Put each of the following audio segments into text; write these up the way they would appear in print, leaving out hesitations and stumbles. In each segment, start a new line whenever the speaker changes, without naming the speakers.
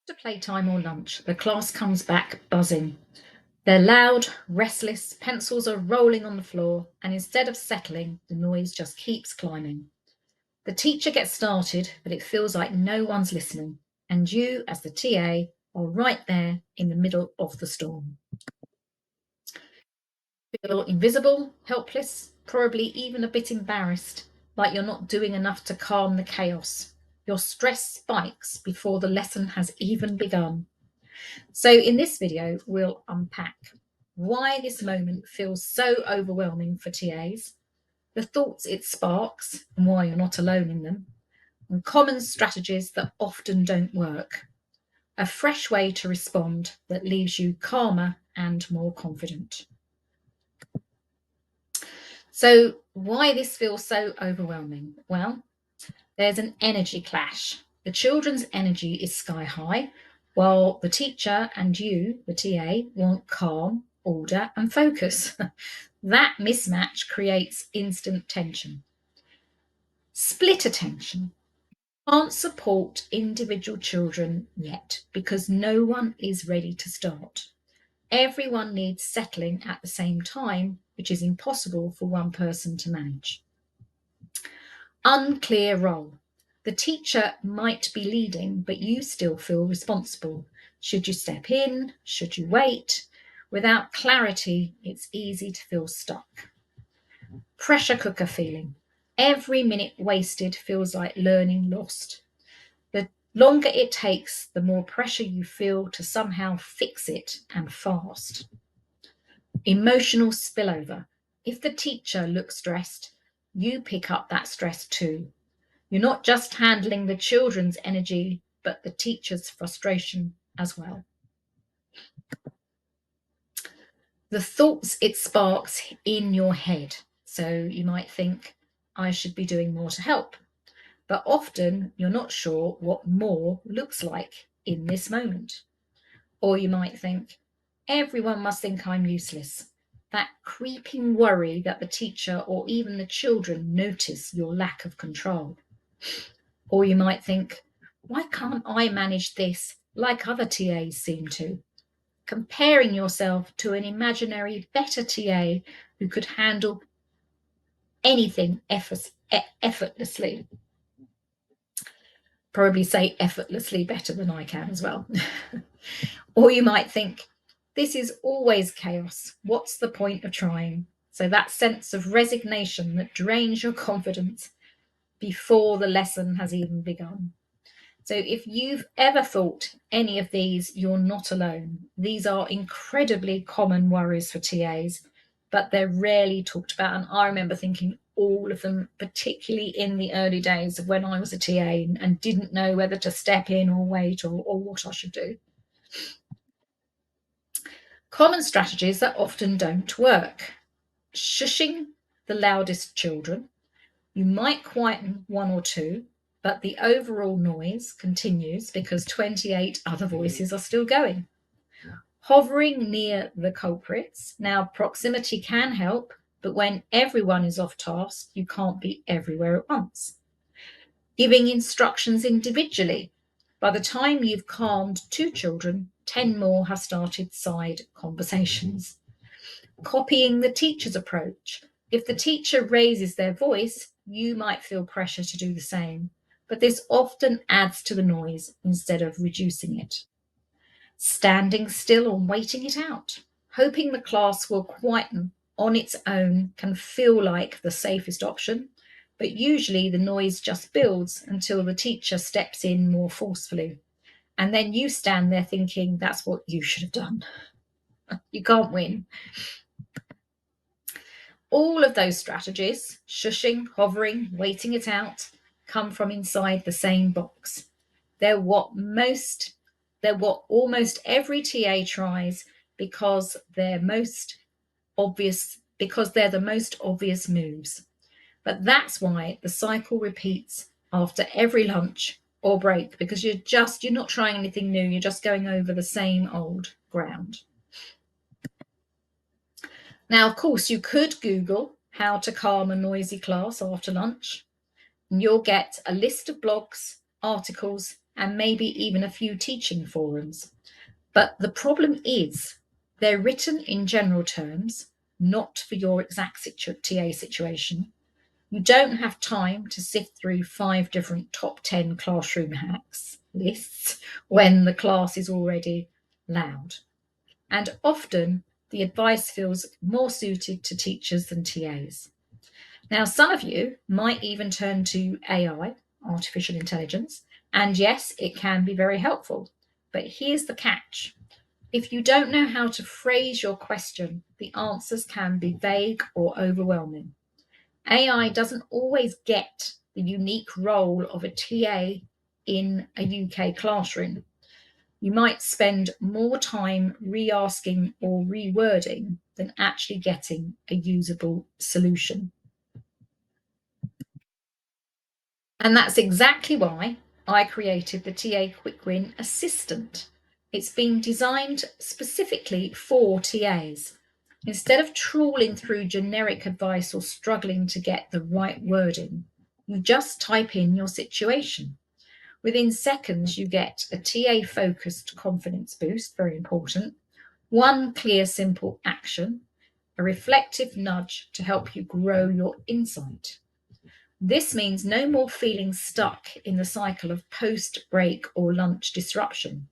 After playtime or lunch, the class comes back buzzing. They're loud, restless, pencils are rolling on the floor, and instead of settling, the noise just keeps climbing. The teacher gets started, but it feels like no one's listening, and you, as the TA, are right there in the middle of the storm. Feel invisible, helpless, probably even a bit embarrassed, like you're not doing enough to calm the chaos. Your stress spikes before the lesson has even begun. So in this video, we'll unpack why this moment feels so overwhelming for TAs, the thoughts it sparks and why you're not alone in them, and common strategies that often don't work, a fresh way to respond that leaves you calmer and more confident. So why this feels so overwhelming? Well, there's an energy clash. The children's energy is sky high, while the teacher and you, the TA, want calm, order, and focus. That mismatch creates instant tension. Split attention. Can't support individual children yet because no one is ready to start. Everyone needs settling at the same time, which is impossible for one person to manage. Unclear role. The teacher might be leading, but you still feel responsible. Should you step in? Should you wait? Without clarity, it's easy to feel stuck. Pressure cooker feeling. Every minute wasted feels like learning lost. The longer it takes, the more pressure you feel to somehow fix it and fast. Emotional spillover. If the teacher looks stressed, you pick up that stress too. You're not just handling the children's energy, but the teacher's frustration as well. The thoughts it sparks in your head. So you might think, I should be doing more to help. But often you're not sure what more looks like in this moment. Or you might think, everyone must think I'm useless. That creeping worry that the teacher or even the children notice your lack of control. Or you might think, why can't I manage this like other TAs seem to? Comparing yourself to an imaginary better TA who could handle anything effortlessly. Probably say effortlessly better than I can as well. Or you might think, this is always chaos. What's the point of trying? So that sense of resignation that drains your confidence before the lesson has even begun. So if you've ever thought any of these, you're not alone. These are incredibly common worries for TAs, but they're rarely talked about. And I remember thinking all of them, particularly in the early days of when I was a TA and didn't know whether to step in or wait or what I should do. Common strategies that often don't work. Shushing the loudest children. You might quieten one or two, but the overall noise continues because 28 other voices are still going. Hovering near the culprits. Now, proximity can help, but when everyone is off task, you can't be everywhere at once. Giving instructions individually. By the time you've calmed 2 children, 10 more have started side conversations. Copying the teacher's approach. If the teacher raises their voice, you might feel pressure to do the same, but this often adds to the noise instead of reducing it. Standing still and waiting it out. Hoping the class will quieten on its own can feel like the safest option, but usually the noise just builds until the teacher steps in more forcefully. And then you stand there thinking that's what you should have done. You can't win. All of those strategies, shushing, hovering, waiting it out, come from inside the same box. They're what almost every TA tries because they're the most obvious moves. But that's why the cycle repeats after every lunch or break, because you're not trying anything new, you're just going over the same old ground. Now, of course, you could Google how to calm a noisy class after lunch, and you'll get a list of blogs, articles, and maybe even a few teaching forums. But the problem is they're written in general terms, not for your exact TA situation. You don't have time to sift through 5 different top 10 classroom hacks lists when the class is already loud. And often the advice feels more suited to teachers than TAs. Now, some of you might even turn to AI, artificial intelligence, and yes, it can be very helpful. But here's the catch. If you don't know how to phrase your question, the answers can be vague or overwhelming. AI doesn't always get the unique role of a TA in a UK classroom. You might spend more time re-asking or rewording than actually getting a usable solution. And that's exactly why I created the TA Quick Win Assistant. It's been designed specifically for TAs. Instead of trawling through generic advice or struggling to get the right wording, you just type in your situation. Within seconds, you get a TA focused confidence boost, very important, one clear, simple action, a reflective nudge to help you grow your insight. This means no more feeling stuck in the cycle of post break or lunch disruption.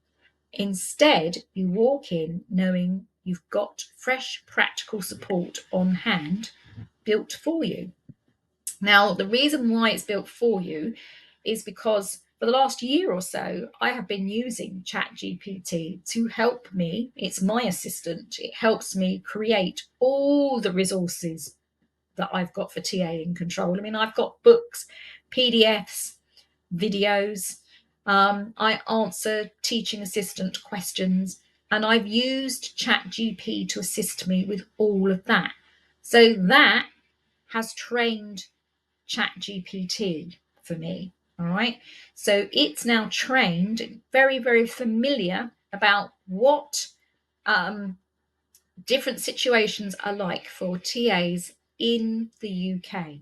Instead, you walk in knowing you've got fresh, practical support on hand built for you. Now, the reason why it's built for you is because for the last year or so, I have been using ChatGPT to help me. It's my assistant. It helps me create all the resources that I've got for TA in control. I mean, I've got books, PDFs, videos. I answer teaching assistant questions, and I've used ChatGPT to assist me with all of that. So that has trained ChatGPT for me. All right. So it's now trained, very, very familiar about what different situations are like for TAs in the UK.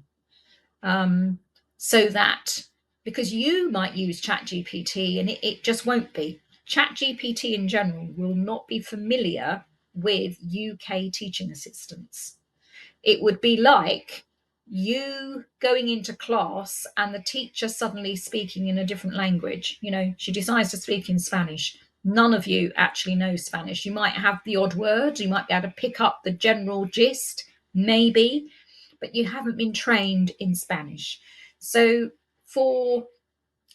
So that because you might use ChatGPT and it just won't be. ChatGPT in general will not be familiar with UK teaching assistants. It would be like you going into class and the teacher suddenly speaking in a different language. You know, she decides to speak in Spanish. None of you actually know Spanish. You might have the odd word, you might be able to pick up the general gist, maybe, but you haven't been trained in Spanish. So for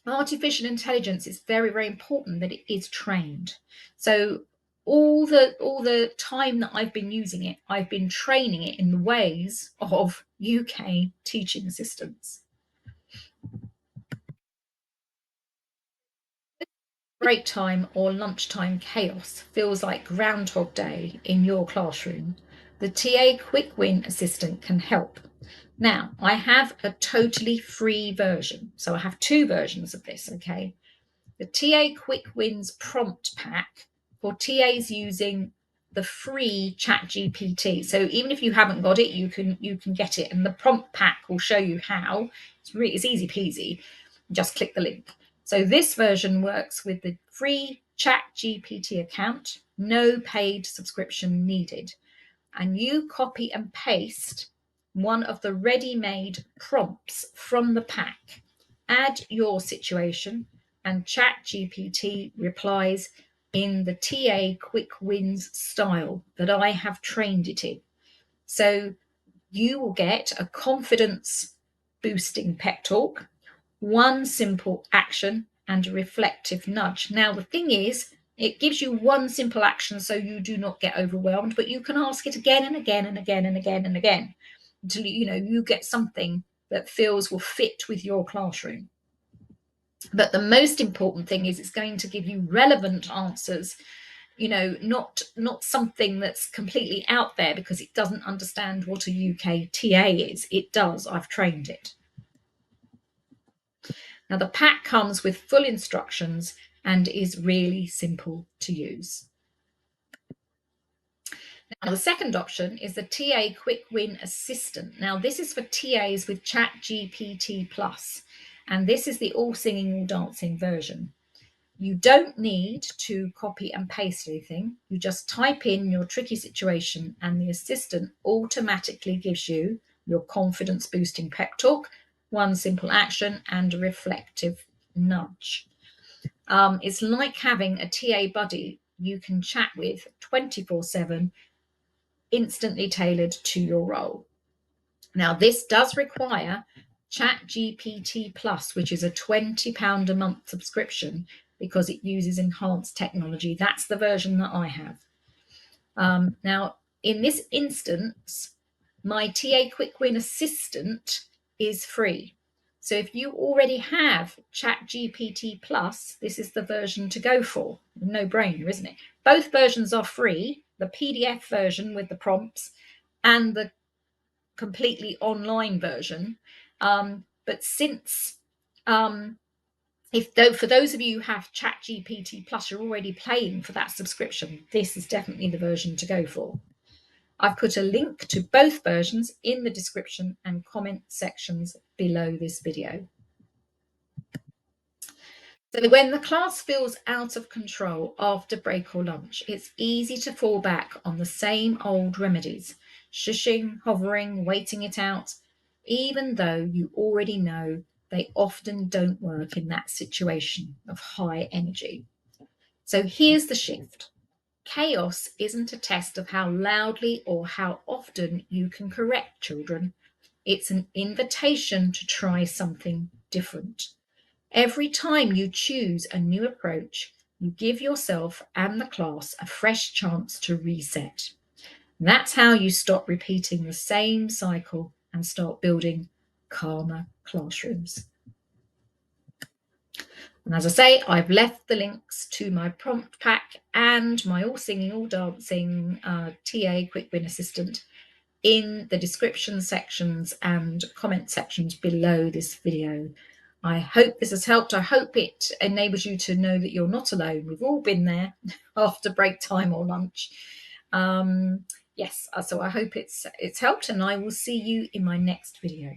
artificial intelligence, it's very, very important that it is trained. So all the time that I've been using it, I've been training it in the ways of UK teaching assistants. Break time or lunchtime chaos feels like Groundhog Day in your classroom. The TA Quick Win Assistant can help. Now, I have a totally free version. So I have 2 versions of this, okay? The TA Quick Wins prompt pack for TAs using the free ChatGPT. So even if you haven't got it, you can get it, and the prompt pack will show you how. It's easy peasy. Just click the link. So this version works with the free ChatGPT account, no paid subscription needed, and you copy and paste one of the ready-made prompts from the pack. Add your situation, and ChatGPT replies in the TA Quick Wins style that I have trained it in. So you will get a confidence boosting pep talk, one simple action, and a reflective nudge. Now, the thing is, it gives you one simple action so you do not get overwhelmed, but you can ask it again and again and again and again and again until you get something that feels will fit with your classroom. But the most important thing is it's going to give you relevant answers, not something that's completely out there because it doesn't understand what a UK TA is. It does. I've trained it. Now, the pack comes with full instructions and is really simple to use. Now, the second option is the TA Quick Win Assistant. Now, this is for TAs with ChatGPT Plus, and this is the all singing, all dancing version. You don't need to copy and paste anything. You just type in your tricky situation and the assistant automatically gives you your confidence boosting pep talk, one simple action, and a reflective nudge. It's like having a TA buddy you can chat with 24/7, instantly tailored to your role. Now, this does require ChatGPT Plus, which is a £20 a month subscription because it uses enhanced technology. That's the version that I have. Now, in this instance, my TA Quick Win Assistant is free. So if you already have ChatGPT Plus, this is the version to go for. No brainer, isn't it? Both versions are free, the PDF version with the prompts and the completely online version. But since if though for those of you who have ChatGPT Plus, you're already paying for that subscription, this is definitely the version to go for. I've put a link to both versions in the description and comment sections below this video. So when the class feels out of control after break or lunch, it's easy to fall back on the same old remedies, shushing, hovering, waiting it out, even though you already know they often don't work in that situation of high energy. So here's the shift. Chaos isn't a test of how loudly or how often you can correct children. It's an invitation to try something different. Every time you choose a new approach, you give yourself and the class a fresh chance to reset. That's how you stop repeating the same cycle and start building calmer classrooms. And as I say, I've left the links to my prompt pack and my all singing, all dancing TA Quick Win Assistant in the description sections and comment sections below this video. I hope this has helped. I hope it enables you to know that you're not alone. We've all been there after break time or lunch. Yes, so I hope it's helped, and I will see you in my next video.